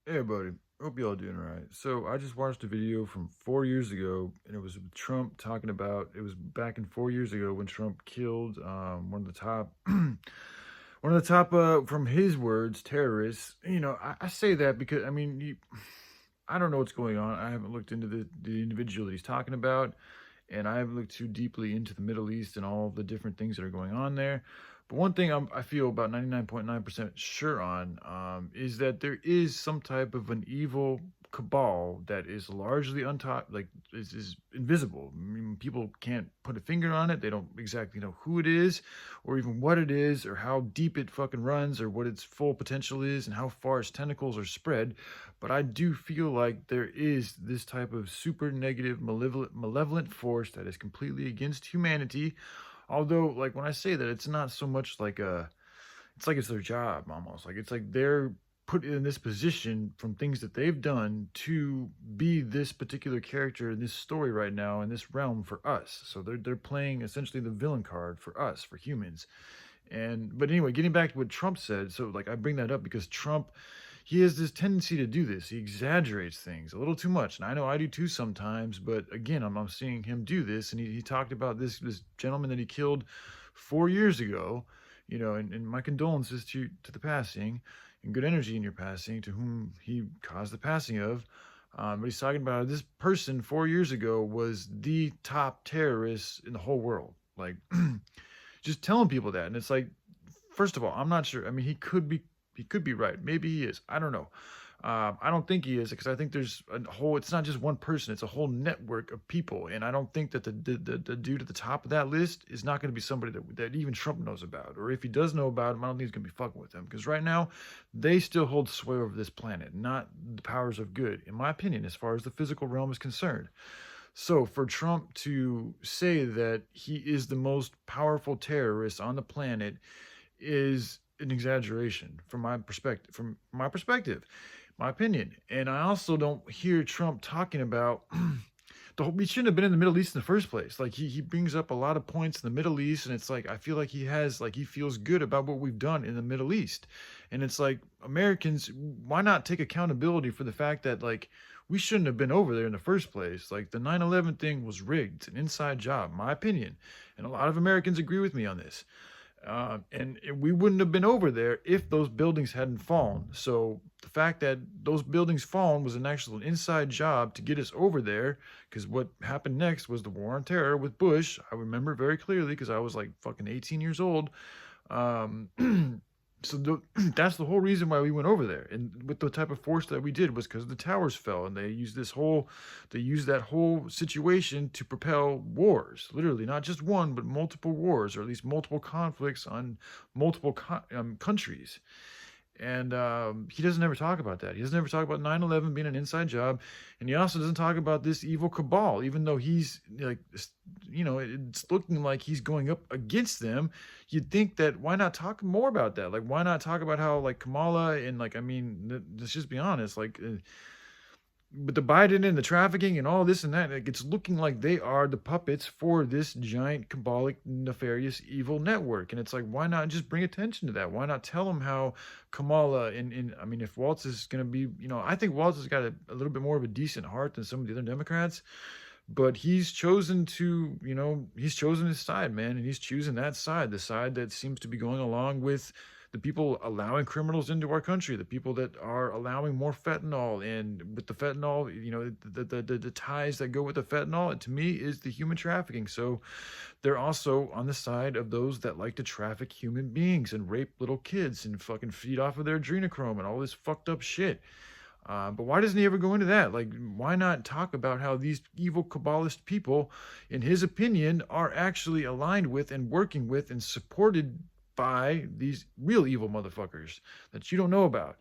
Hey, buddy. Hope you all doing all right. So I just watched a video from 4 years ago, and it was with Trump talking about. It was back in 4 years ago when Trump killed one of the top, one of the top, from his words, terrorists. I say that because I don't know what's going on. I haven't looked into the individual that he's talking about, and I haven't looked too deeply into the Middle East and all the different things that are going on there. But one thing I feel about 99.9% sure on is that there is some type of an evil cabal that is largely untaught, like is invisible. I mean, people can't put a finger on it. They don't exactly know who it is, or even what it is, or how deep it fucking runs, or what its full potential is, and how far its tentacles are spread. But I do feel like there is this type of super negative, malevolent force that is completely against humanity. Although, like when I say that, it's not so much like it's like it's their job almost. Like it's like they're put in this position from things that they've done to be this particular character in this story right now in this realm for us. So they're playing essentially the villain card for us, for humans. And but anyway, getting back to what Trump said, so like I bring that up because Trump, he has this tendency to do this. He exaggerates things a little too much, and I know I do too sometimes. But again, I'm seeing him do this, and he talked about this gentleman that he killed 4 years ago. And my condolences to the passing, and good energy in your passing to whom he caused the passing of. But he's talking about this person 4 years ago was the top terrorist in the whole world. Like just telling people that, and it's like, first of all, I'm not sure. I mean, he could be right. Maybe he is. I don't know. I don't think he is because I think there's a whole. It's not just one person. It's a whole network of people, and I don't think that the dude at the top of that list is not going to be somebody that even Trump knows about, or if he does know about him, I don't think he's going to be fucking with him because right now they still hold sway over this planet, not the powers of good, in my opinion, as far as the physical realm is concerned. So for Trump to say that he is the most powerful terrorist on the planet is an exaggeration from my perspective, my opinion. And I also don't hear Trump talking about the whole, we shouldn't have been in the Middle East in the first place. Like he brings up a lot of points in the Middle East, and it's like I feel like he feels good about what we've done in the Middle East. And it's like Americans, why not take accountability for the fact that like we shouldn't have been over there in the first place? Like the 9/11 thing was rigged. It's an inside job, my opinion. And a lot of Americans agree with me on this. And we wouldn't have been over there if those buildings hadn't fallen. So the fact that those buildings fallen was an actual inside job to get us over there. Because what happened next was the war on terror with Bush. I remember very clearly because I was like fucking 18 years old. Um, that's the whole reason why we went over there, and with the type of force that we did was because the towers fell, and they used that whole situation to propel wars, literally not just one but multiple wars, or at least multiple conflicts on multiple countries. And he doesn't ever talk about that. He doesn't ever talk about 9/11 being an inside job. And he also doesn't talk about this evil cabal, even though he's like, it's looking like he's going up against them. You'd think that why not talk more about that? Like, why not talk about how, like, Kamala and, like, I mean, let's just be honest, like, with the Biden and the trafficking and all this and that, like, it's looking like they are the puppets for this giant, cabalic, nefarious, evil network. And it's like, why not just bring attention to that? Why not tell them how Kamala and I mean, if Waltz is going to be, I think Waltz has got a little bit more of a decent heart than some of the other Democrats, but he's chosen his side, man, and he's choosing that side, the side that seems to be going along with the people allowing criminals into our country, the people that are allowing more fentanyl, and with the fentanyl, the ties that go with the fentanyl, it, to me, is the human trafficking. So they're also on the side of those that like to traffic human beings and rape little kids and fucking feed off of their adrenochrome and all this fucked up shit. But why doesn't he ever go into that? Like, why not talk about how these evil Kabbalist people, in his opinion, are actually aligned with and working with and supported by these real evil motherfuckers that you don't know about?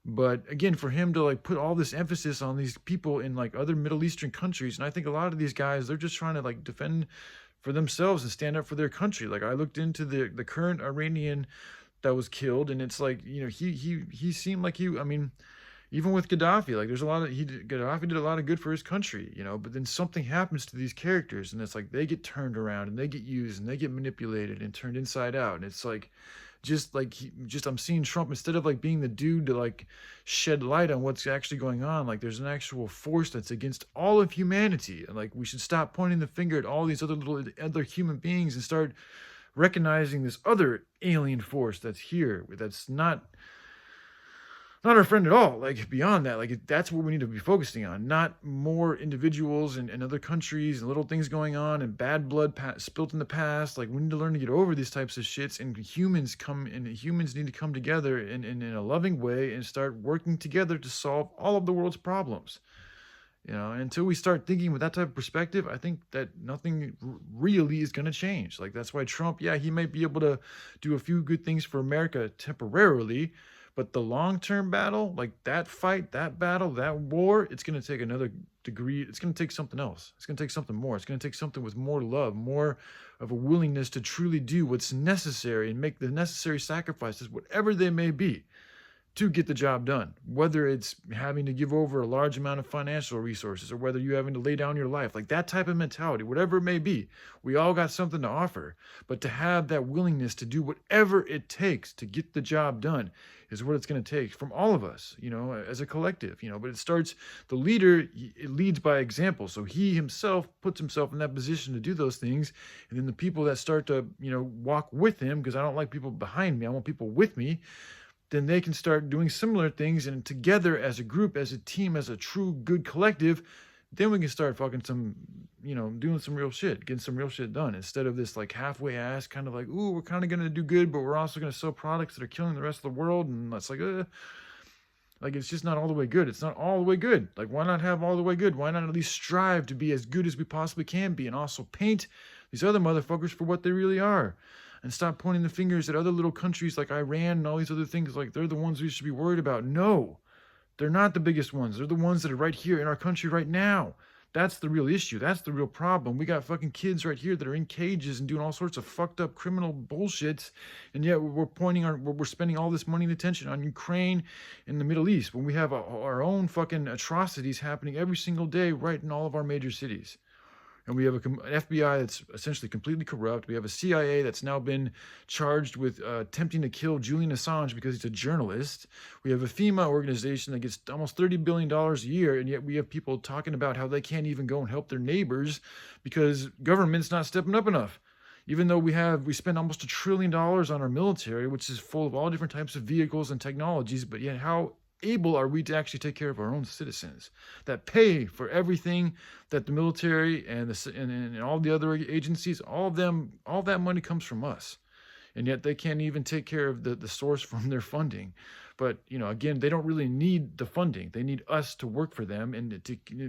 But again, for him to like put all this emphasis on these people in like other Middle Eastern countries, and I think a lot of these guys, they're just trying to like defend for themselves and stand up for their country. Like I looked into the current Iranian that was killed, and it's like, he seemed like I mean, even with Gaddafi, like there's a lot of Gaddafi did a lot of good for his country, but then something happens to these characters, and it's like they get turned around and they get used and they get manipulated and turned inside out, and it's like, just like I'm seeing Trump, instead of like being the dude to like shed light on what's actually going on, like there's an actual force that's against all of humanity, and like we should stop pointing the finger at all these other human beings and start recognizing this other alien force that's here, that's not our friend at all. Like beyond that, like that's what we need to be focusing on, not more individuals and other countries and little things going on and bad blood spilt in the past. Like we need to learn to get over these types of shits, and humans need to come together in a loving way and start working together to solve all of the world's problems. And until we start thinking with that type of perspective, I think that nothing really is going to change. Like that's why Trump, yeah, he might be able to do a few good things for America temporarily, but the long-term battle, like that fight, that battle, that war, it's going to take another degree. It's going to take something else. It's going to take something more. It's going to take something with more love, more of a willingness to truly do what's necessary and make the necessary sacrifices, whatever they may be, to get the job done, whether it's having to give over a large amount of financial resources or whether you're having to lay down your life, like that type of mentality, whatever it may be. We all got something to offer, but to have that willingness to do whatever it takes to get the job done is what it's going to take from all of us, as a collective, but it starts, the leader, it leads by example. So he himself puts himself in that position to do those things. And then the people that start to, walk with him, because I don't like people behind me, I want people with me, then they can start doing similar things, and together as a group, as a team, as a true good collective, then we can start fucking doing some real shit, getting some real shit done, instead of this like halfway ass kind of like, ooh, we're kind of going to do good, but we're also going to sell products that are killing the rest of the world. And that's like, it's just not all the way good. It's not all the way good. Like, why not have all the way good? Why not at least strive to be as good as we possibly can be, and also paint these other motherfuckers for what they really are? And stop pointing the fingers at other little countries like Iran and all these other things like they're the ones we should be worried about. No, they're not the biggest ones. They're the ones that are right here in our country right now. That's the real issue. That's the real problem. We got fucking kids right here that are in cages and doing all sorts of fucked up criminal bullshits, and yet we're spending all this money and attention on Ukraine and the Middle East when we have our own fucking atrocities happening every single day right in all of our major cities. And we have an FBI that's essentially completely corrupt. We have a CIA that's now been charged with attempting to kill Julian Assange because he's a journalist. We have a FEMA organization that gets almost $30 billion a year, and yet we have people talking about how they can't even go and help their neighbors because government's not stepping up enough. Even though we spend almost $1 trillion on our military, which is full of all different types of vehicles and technologies, but yet how able are we to actually take care of our own citizens that pay for everything that the military and all the other agencies, all that money comes from us, and yet they can't even take care of the source from their funding. But again, they don't really need the funding. They need us to work for them, and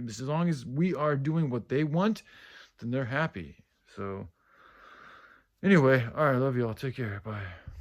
as long as we are doing what they want, then they're happy. So anyway, all right, love you all. Take care. Bye.